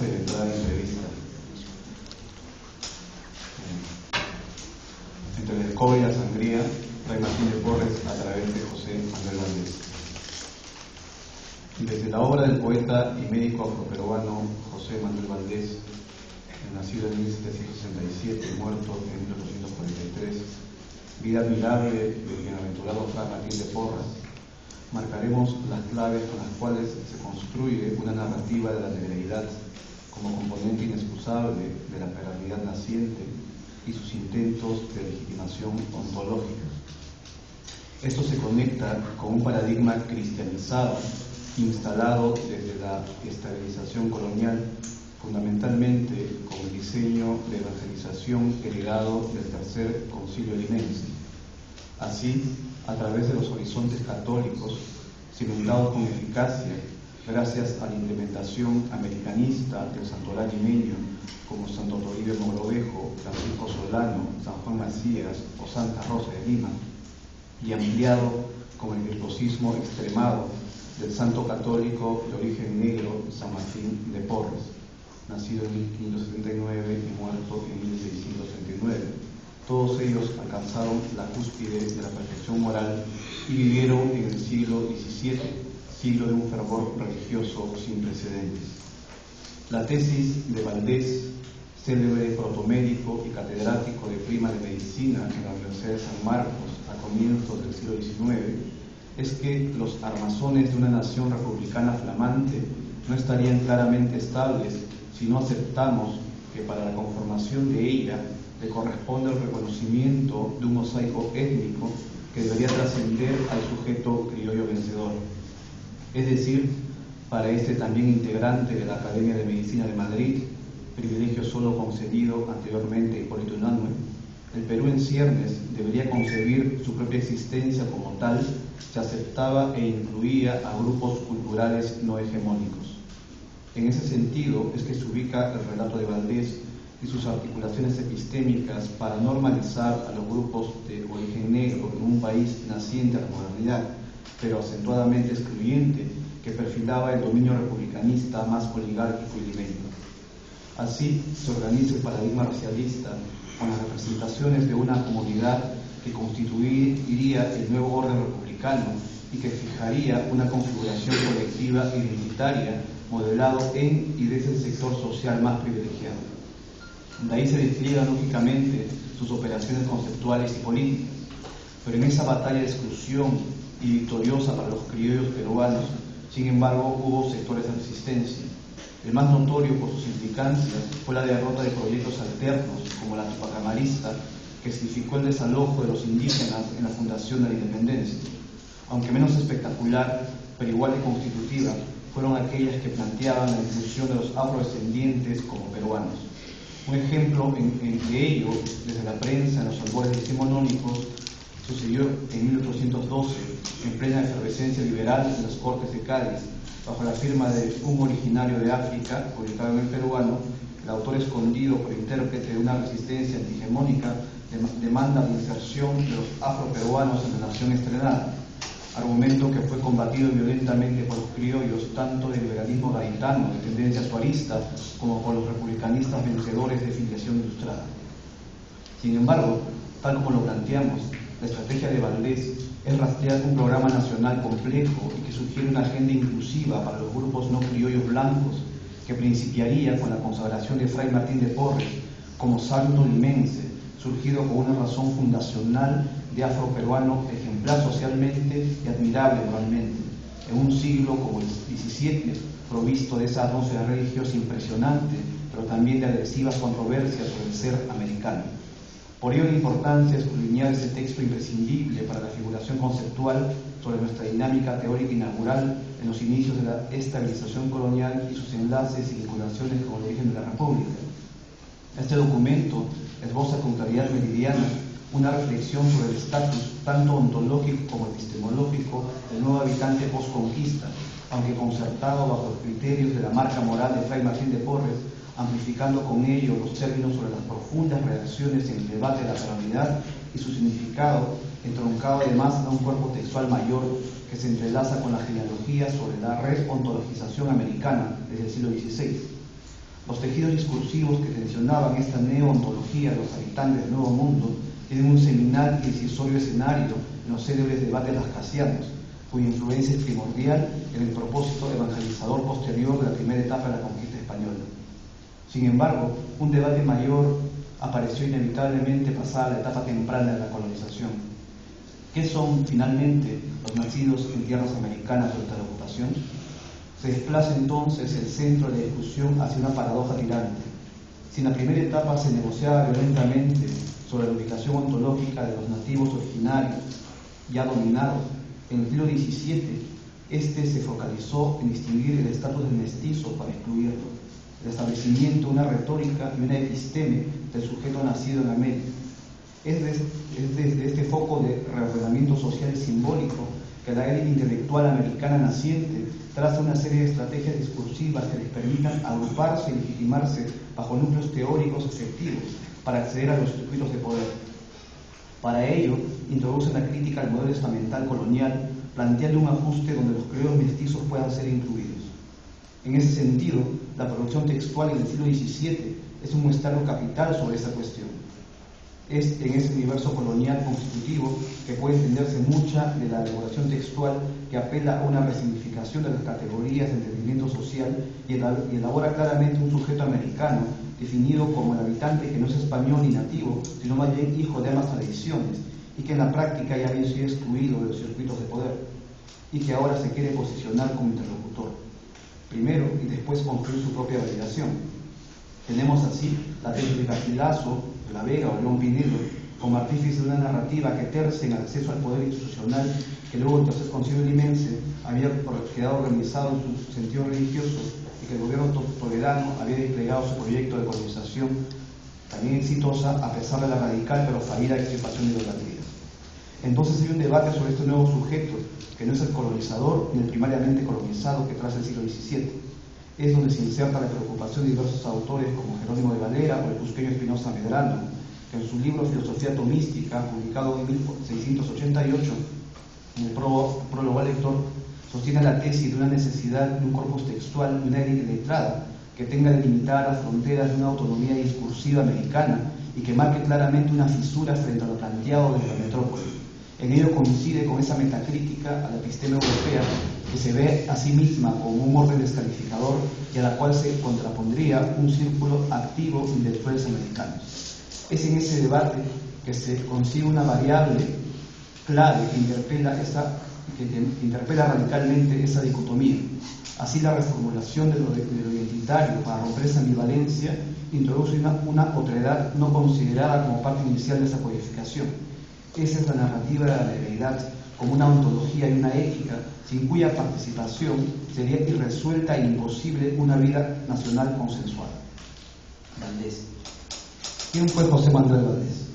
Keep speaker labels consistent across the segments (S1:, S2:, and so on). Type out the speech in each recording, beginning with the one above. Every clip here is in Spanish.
S1: lista y de entrar a la entrevista. Entre la escoba y la sangría, Fray Martín de Porres a través de José Manuel Valdés. Desde la obra del poeta y médico afroperuano José Manuel Valdés, nacido en 1767 y muerto en 1843, vida admirable del bienaventurado Fray Martín de Porres, marcaremos las claves con las cuales se construye una narrativa de la negreidad como componente inexcusable de la peralidad naciente y sus intentos de legitimación ontológica. Esto se conecta con un paradigma cristianizado instalado desde la estabilización colonial, fundamentalmente con el diseño de evangelización heredado del Tercer Concilio Limense. Así, a través de los horizontes católicos, cimentados con eficacia gracias a la implementación americanista del santoral limeño, como Santo Toribio Mogrovejo, Francisco Solano, San Juan Macías o Santa Rosa de Lima, y ampliado con el virtuosismo extremado del santo católico de origen negro San Martín de Porres, nacido en 1579 y muerto en 1639. Todos ellos alcanzaron la cúspide de la perfección moral y vivieron en el siglo XVII, siglo de un fervor religioso sin precedentes. La tesis de Valdés, célebre protomédico y catedrático de prima de medicina en la Universidad de San Marcos a comienzos del siglo XIX, es que los armazones de una nación republicana flamante no estarían claramente estables si no aceptamos que para la conformación de ella le corresponde el reconocimiento de un mosaico étnico que debería trascender al sujeto criollo vencedor. Es decir, para este también integrante de la Academia de Medicina de Madrid, privilegio solo concedido anteriormente a Hipólito Unanue, el Perú en ciernes debería concebir su propia existencia como tal si aceptaba e incluía a grupos culturales no hegemónicos. En ese sentido es que se ubica el relato de Valdés y sus articulaciones epistémicas para normalizar a los grupos de origen negro en un país naciente a la modernidad, pero acentuadamente excluyente, que perfilaba el dominio republicanista más oligárquico y limeño. Así se organiza el paradigma racialista con las representaciones de una comunidad que constituiría el nuevo orden republicano y que fijaría una configuración colectiva identitaria modelado en y desde el sector social más privilegiado. De ahí se despliegan lógicamente sus operaciones conceptuales y políticas, pero en esa batalla de exclusión y victoriosa para los criollos peruanos, sin embargo, hubo sectores de resistencia. El más notorio por sus implicancias fue la derrota de proyectos alternos, como la tupacamarista, que significó el desalojo de los indígenas en la fundación de la independencia. Aunque menos espectacular, pero igual de constitutiva, fueron aquellas que planteaban la inclusión de los afrodescendientes como peruanos. Un ejemplo de ello, desde la prensa en los albores decimonónicos, sucedió en 1812, en plena efervescencia liberal en las Cortes de Cádiz, bajo la firma de un originario de África, publicado en el peruano. El autor, escondido por intérprete de una resistencia antihegemónica, demanda la inserción de los afroperuanos en la nación estrenada, argumento que fue combatido violentamente por los criollos, tanto del liberalismo gaitano de tendencia suarista como por los republicanistas vencedores de filiación ilustrada. Sin embargo, tal como lo planteamos, la estrategia de Valdés es rastrear un programa nacional complejo y que sugiere una agenda inclusiva para los grupos no criollos blancos, que principiaría con la consagración de Fray Martín de Porres como santo limense, surgido con una razón fundacional de afroperuano ejemplar socialmente y admirable moralmente, en un siglo como el XVII, provisto de esa atmósfera religiosa impresionante, pero también de agresivas controversias sobre el ser americano. Por ello la importancia de escudriñar ese texto imprescindible para la figuración conceptual sobre nuestra dinámica teórica inaugural en los inicios de la estabilización colonial y sus enlaces y vinculaciones con el origen de la República. Este documento esboza con claridad meridiana una reflexión sobre el estatus tanto ontológico como epistemológico del nuevo habitante postconquista, aunque concertado bajo los criterios de la marca moral de Fray Martín de Porres, amplificando con ello los términos sobre las profundas reacciones en el debate de la peronidad y su significado, entroncado además a un cuerpo textual mayor que se entrelaza con la genealogía sobre la reontologización americana desde el siglo XVI. Los tejidos discursivos que tensionaban esta neo-ontología de los habitantes del Nuevo Mundo tienen un seminal y decisorio escenario en los célebres debates lascasianos, cuya influencia es primordial en el propósito evangelizador posterior de la primera etapa de la conquista española. Sin embargo, un debate mayor apareció inevitablemente pasada la etapa temprana de la colonización. ¿Qué son finalmente los nacidos en tierras americanas durante la ocupación? Se desplaza entonces el centro de la discusión hacia una paradoja tirante. Si en la primera etapa se negociaba violentamente sobre la ubicación ontológica de los nativos originarios ya dominados, en el siglo XVII, este se focalizó en distinguir el estatus del mestizo para excluirlo, el establecimiento de una retórica y una episteme del sujeto nacido en América. Es desde este foco de reordenamiento social y simbólico que la élite intelectual americana naciente traza una serie de estrategias discursivas que les permitan agruparse y legitimarse bajo núcleos teóricos efectivos para acceder a los circuitos de poder. Para ello, introduce la crítica al modelo estamental colonial, planteando un ajuste donde los criollos mestizos puedan ser incluidos. En ese sentido, la producción textual en el siglo XVII es un muestrario capital sobre esta cuestión. Es en ese universo colonial constitutivo que puede entenderse mucha de la elaboración textual que apela a una resignificación de las categorías de entendimiento social y elabora claramente un sujeto americano definido como el habitante que no es español ni nativo, sino más bien hijo de ambas tradiciones, y que en la práctica ya había sido excluido de los circuitos de poder, y que ahora se quiere posicionar como interlocutor. Primero y después concluir su propia validación. Tenemos así la tesis de Garcilaso, de la Vega o León Pinedo, como artífice de una narrativa que tercia en el acceso al poder institucional que luego el Tercer Concilio Limense había quedado organizado en su sentido religioso y que el gobierno toledano había desplegado su proyecto de colonización también exitosa a pesar de la radical pero fallida extirpación de idolatrías. Entonces hay un debate sobre este nuevo sujeto que no es el colonizador ni el primariamente colonizado que traza el siglo XVII. Es donde se inserta la preocupación de diversos autores como Jerónimo de Valera o el cusqueño Espinosa Medrano, que en su libro Filosofía Tomística, publicado en 1688, en el prólogo al lector, sostiene la tesis de una necesidad de un corpus textual y una élite letrada que tenga delimitada las fronteras de una autonomía discursiva americana y que marque claramente una fisura frente a lo planteado desde la metrópoli. En ello coincide con esa metacrítica a la episteme europea que se ve a sí misma como un orden descalificador y a la cual se contrapondría un círculo activo de intelectuales americanos. Es en ese debate que se consigue una variable clave que interpela radicalmente esa dicotomía. Así, la reformulación de lo identitario para romper esa ambivalencia introduce una otredad no considerada como parte inicial de esa codificación. Esa es la narrativa de la legalidad como una ontología y una ética sin cuya participación sería irresuelta e imposible una vida nacional consensuada. Valdés. ¿Quién fue José Manuel Valdés?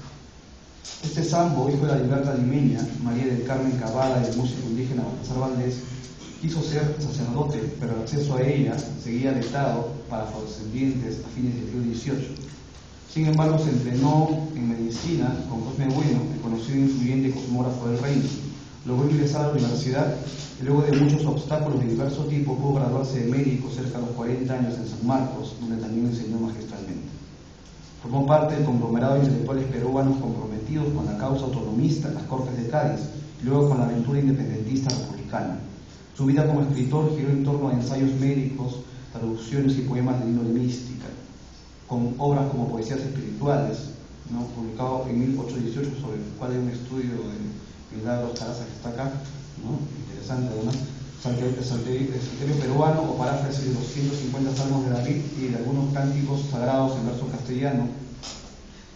S1: Este sambo, hijo de la liberta limeña, María del Carmen Cavada y el músico indígena Baltasar Valdés, quiso ser sacerdote, pero el acceso a ella seguía vetado para afrodescendientes a fines del siglo XVIII. Sin embargo, se entrenó en medicina con Cosme Bueno, el conocido e influyente cosmógrafo del reino. Logró ingresar a la universidad y luego de muchos obstáculos de diverso tipo pudo graduarse de médico cerca de los 40 años en San Marcos, donde también enseñó magistralmente. Formó parte del conglomerado de intelectuales peruanos comprometidos con la causa autonomista en las Cortes de Cádiz y luego con la aventura independentista republicana. Su vida como escritor giró en torno a ensayos médicos, traducciones y poemas de índole mística, con obras como Poesías Espirituales, ¿no?, publicado en 1818, sobre el cual hay un estudio de Milagros Caraza que está acá, ¿no?, interesante además, Salterio Peruano o paráfrasis de los 150 salmos de David y de algunos cánticos sagrados en verso castellano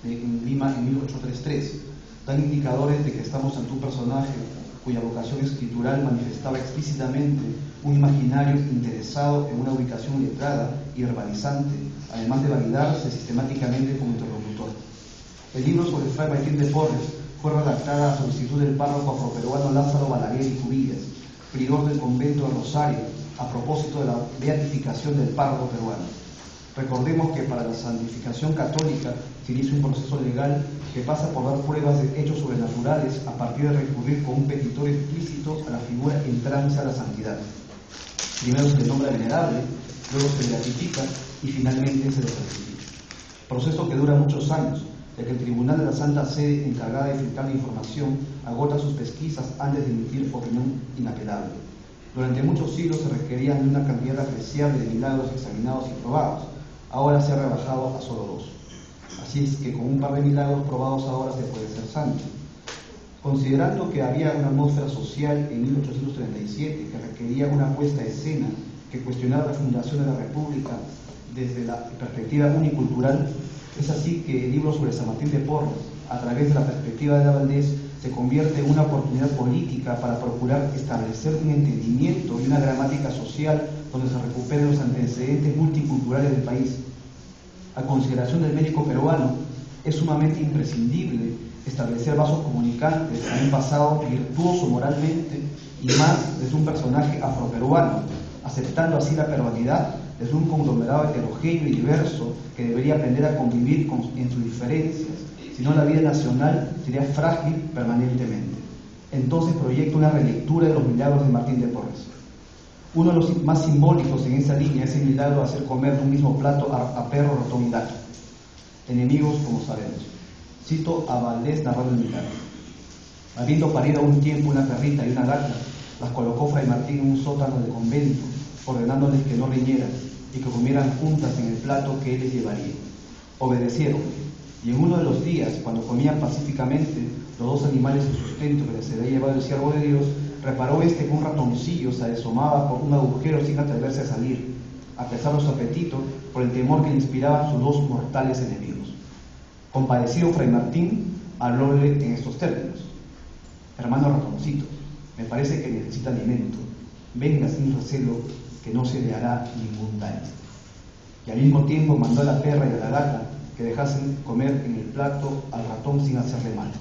S1: en Lima en 1833. Dan indicadores de que estamos ante un personaje cuya vocación escritural manifestaba explícitamente un imaginario interesado en una ubicación letrada y verbalizante, además de validarse sistemáticamente como interlocutor. El libro sobre Fray Martín de Porres fue redactada a solicitud del párroco afroperuano Lázaro Balaguer y Cubillas, prior del convento de Rosario, a propósito de la beatificación del párroco peruano. Recordemos que para la santificación católica se inicia un proceso legal que pasa por dar pruebas de hechos sobrenaturales a partir de recurrir con un petitorio explícito a la figura en trance a la santidad. Primero se le nombra venerable luego se beatifica y finalmente se lo certifica. Proceso que dura muchos años, ya que el Tribunal de la Santa Sede, encargada de filtrar la información, agota sus pesquisas antes de emitir opinión inapelable. Durante muchos siglos se requerían de una cantidad apreciable de milagros examinados y probados. Ahora se ha rebajado a solo 2. Así es que con un par de milagros probados ahora se puede ser santo. Considerando que había una atmósfera social en 1837 que requería una puesta a escena que cuestionara la fundación de la República desde la perspectiva unicultural, es así que el libro sobre San Martín de Porres, a través de la perspectiva de la Valdés, se convierte en una oportunidad política para procurar establecer un entendimiento y una gramática social donde se recuperen los antecedentes multiculturales del país. A consideración del médico peruano, es sumamente imprescindible establecer vasos comunicantes a un pasado virtuoso moralmente y más desde un personaje afroperuano, aceptando así la peruanidad desde un conglomerado heterogéneo y diverso que debería aprender a convivir en sus diferencias, si no la vida nacional sería frágil permanentemente. Entonces proyecta una relectura de los milagros de Martín de Porres. Uno de los más simbólicos en esa línea es el milagro de hacer comer de un mismo plato a perro, ratón y gato, enemigos como sabemos. Cito a Valdés narrando el milagro. Habiendo parido a un tiempo una perrita y una gata, las colocó Fray Martín en un sótano del convento, ordenándoles que no riñeran y que comieran juntas en el plato que él les llevaría. Obedecieron, y en uno de los días, cuando comían pacíficamente los 2 animales de sustento que les había llevado el siervo de Dios, reparó que un ratoncillo se asomaba por un agujero sin atreverse a salir, a pesar de su apetito, por el temor que le inspiraban sus 2 mortales enemigos. Compadecido Fray Martín, hablóle en estos términos: hermano ratoncito, me parece que necesita alimento, venga sin recelo, que no se le hará ningún daño. Y al mismo tiempo mandó a la perra y a la gata que dejasen comer en el plato al ratón sin hacerle mal.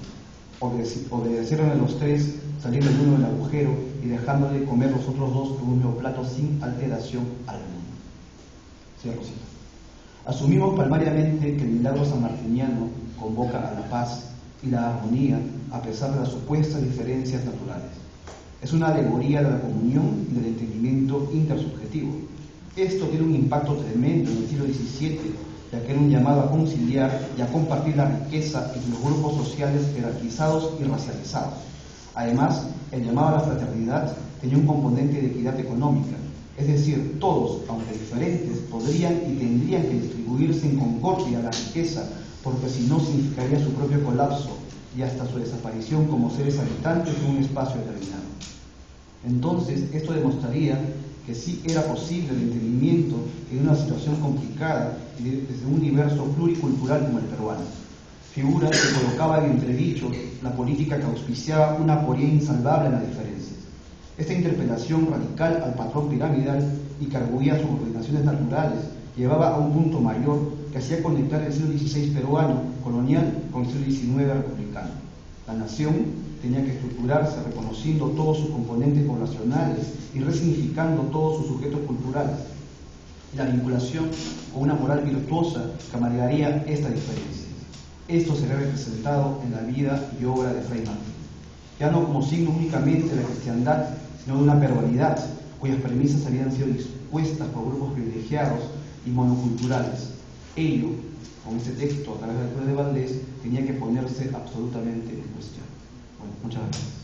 S1: Obedecieron a los 3, saliendo el uno del agujero y dejándole comer los otros 2 en un mismo plato sin alteración alguna. Cierro cita. Asumimos palmariamente que el milagro sanmartiniano convoca a la paz y la armonía a pesar de las supuestas diferencias naturales. Es una alegoría de la comunión y del entendimiento intersubjetivo. Esto tiene un impacto tremendo en el siglo XVII, ya que era un llamado a conciliar y a compartir la riqueza entre los grupos sociales jerarquizados y racializados. Además, el llamado a la fraternidad tenía un componente de equidad económica, es decir, todos, aunque diferentes, podrían y tendrían que distribuirse en concordia la riqueza, porque si no significaría su propio colapso y hasta su desaparición como seres habitantes en un espacio determinado. Entonces, esto demostraría que sí era posible el entendimiento en una situación complicada y desde un universo pluricultural como el peruano. Figura que colocaba en entredicho la política que auspiciaba una aporía insalvable en las diferencias. Esta interpelación radical al patrón piramidal y que arguía sus ordenaciones naturales llevaba a un punto mayor que hacía conectar el siglo XVI peruano colonial con el siglo XIX republicano. La nación tenía que estructurarse reconociendo todos sus componentes poblacionales y resignificando todos sus sujetos culturales. La vinculación con una moral virtuosa que amalgaría estas diferencias. Esto será representado en la vida y obra de Fray Martín, ya no como signo únicamente de la cristiandad, sino de una peruanidad cuyas premisas habían sido dispuestas por grupos privilegiados y monoculturales. Ello, con este texto a través del Código de Valdés, tenía que ponerse absolutamente en cuestión. Bueno, muchas gracias.